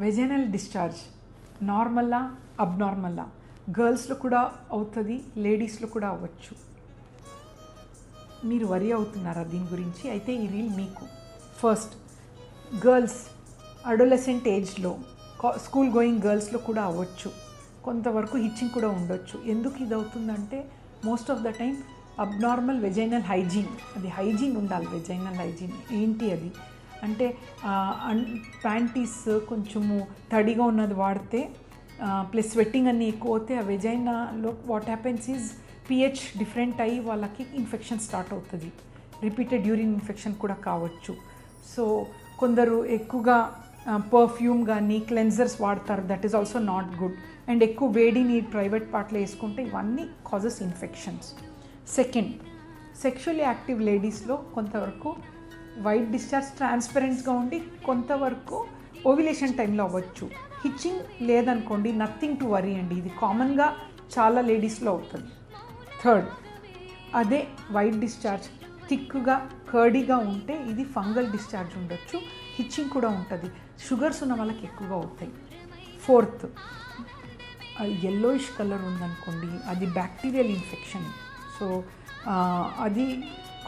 Vaginal discharge నార్మల్లా అబ్నార్మల్లా గర్ల్స్లో కూడా అవుతుంది, లేడీస్లో కూడా అవ్వచ్చు. మీరు వరి అవుతున్నారా దీని గురించి? అయితే ఈ రీల్ మీకు. ఫస్ట్, గర్ల్స్ అడోలసెంట్ ఏజ్లో స్కూల్ గోయింగ్ గర్ల్స్లో కూడా అవ్వచ్చు, కొంతవరకు హిచ్చింగ్ కూడా ఉండొచ్చు. ఎందుకు ఇది అవుతుందంటే most of the time abnormal vaginal hygiene, అది హైజీన్ ఉండాలి. వెజైనల్ హైజీన్ ఏంటి అది అంటే ప్యాంటీస్ కొంచెము తడిగా ఉన్నది వాడితే ప్లస్ స్వెట్టింగ్ అన్నీ ఎక్కువ అవుతే ఆ వెజైనాలో what happens is pH different అయ్యి వాళ్ళకి ఇన్ఫెక్షన్ స్టార్ట్ అవుతుంది. రిపీటెడ్ యూరిన్ ఇన్ఫెక్షన్ కూడా కావచ్చు. సో కొందరు ఎక్కువగా పర్ఫ్యూమ్ కానీ క్లెన్జర్స్ వాడతారు, that is also not good. And ఎక్కువ వేడి నీరు ప్రైవేట్ పార్ట్లో వేసుకుంటే ఇవన్నీ causes infections. Second, sexually active లేడీస్లో కొంతవరకు వైట్ డిశ్చార్జ్ ట్రాన్స్పరెంట్గా ఉండి కొంతవరకు ఓవ్యులేషన్ టైంలో అవ్వచ్చు. హిచ్చింగ్ లేదనుకోండి, నథింగ్ టు వరీ అండి, ఇది కామన్గా చాలా లేడీస్లో అవుతుంది. థర్డ్, అదే వైట్ డిశ్చార్జ్ థిక్గా కర్డీగా ఉంటే ఇది ఫంగల్ డిశ్చార్జ్ ఉండొచ్చు, హిచ్చింగ్ కూడా ఉంటుంది. షుగర్స్ ఉన్న వాళ్ళకి ఎక్కువగా అవుతాయి. ఫోర్త్, ఎల్లోయిష్ కలర్ ఉందనుకోండి, అది బ్యాక్టీరియల్ ఇన్ఫెక్షన్. సో అది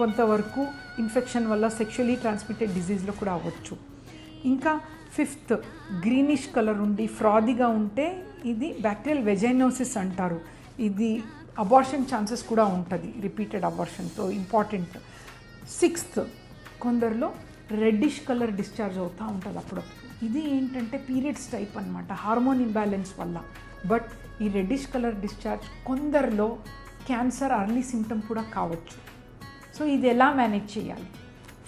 కొంతవరకు ఇన్ఫెక్షన్ వల్ల సెక్షువల్లీ ట్రాన్స్మిటెడ్ డిజీజ్లో కూడా అవ్వచ్చు. ఇంకా ఫిఫ్త్, గ్రీనిష్ కలర్ ఉండి ఫ్రాదీగా ఉంటే ఇది బ్యాక్టీరియల్ వెజైనోసిస్ అంటారు. ఇది అబార్షన్ ఛాన్సెస్ కూడా ఉంటుంది, రిపీటెడ్ అబార్షన్తో ఇంపార్టెంట్. సిక్స్త్, కొందరిలో రెడ్డిష్ కలర్ డిశ్చార్జ్ అవుతూ ఉంటుంది అప్పుడప్పుడు. ఇది ఏంటంటే పీరియడ్స్ టైప్ అనమాట, హార్మోన్ ఇంబ్యాలెన్స్ వల్ల. బట్ ఈ రెడ్డిష్ కలర్ డిశ్చార్జ్ కొందరిలో క్యాన్సర్ అర్లీ సిమ్టమ్ కూడా కావచ్చు. సో ఇది ఎలా మేనేజ్ చేయాలి?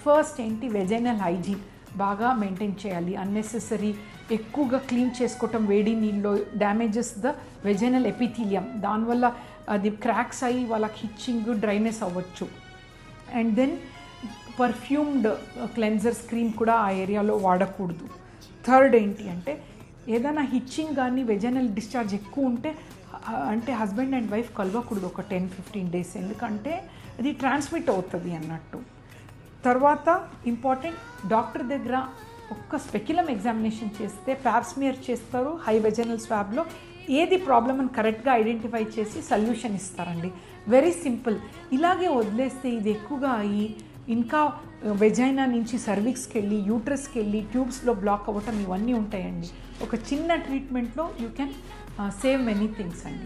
ఫస్ట్ ఏంటి, వెజైనల్ హైజీన్ బాగా మెయింటైన్ చేయాలి. అన్నెసెసరీ ఎక్కువగా క్లీన్ చేసుకోవటం వేడి నీళ్ళలో డ్యామేజెస్ ద వెజైనల్ ఎపిథీలియం, దానివల్ల అది క్రాక్స్ అయ్యి వాళ్ళకి హిచ్చింగ్ డ్రైనెస్ అవ్వచ్చు. And then perfumed cleansers cream కూడా ఆ ఏరియాలో వాడకూడదు. థర్డ్ ఏంటి అంటే ఏదైనా హిచ్చింగ్ కానీ వెజైనల్ డిశ్చార్జ్ ఎక్కువ ఉంటే అంటే హస్బెండ్ అండ్ వైఫ్ కలవకూడదు ఒక 10-15 days, ఎందుకంటే అది ట్రాన్స్మిట్ అవుతుంది అన్నట్టు. తర్వాత ఇంపార్టెంట్, డాక్టర్ దగ్గర ఒక్క స్పెక్యులం ఎగ్జామినేషన్ చేస్తే ప్యాప్స్మియర్ చేస్తారు, హై వెజైనల్ స్వాబ్లో ఏది ప్రాబ్లం అని కరెక్ట్గా ఐడెంటిఫై చేసి సొల్యూషన్ ఇస్తారండి. Very simple. ఇలాగే వదిలేస్తే ఇది ఎక్కువగా అయ్యి ఇంకా వెజైనా నుంచి సర్విక్స్కి వెళ్ళి యూట్రస్కి వెళ్ళి ట్యూబ్స్లో బ్లాక్ అవ్వటం ఇవన్నీ ఉంటాయండి. ఒక చిన్న ట్రీట్మెంట్లో you can save many things అండి.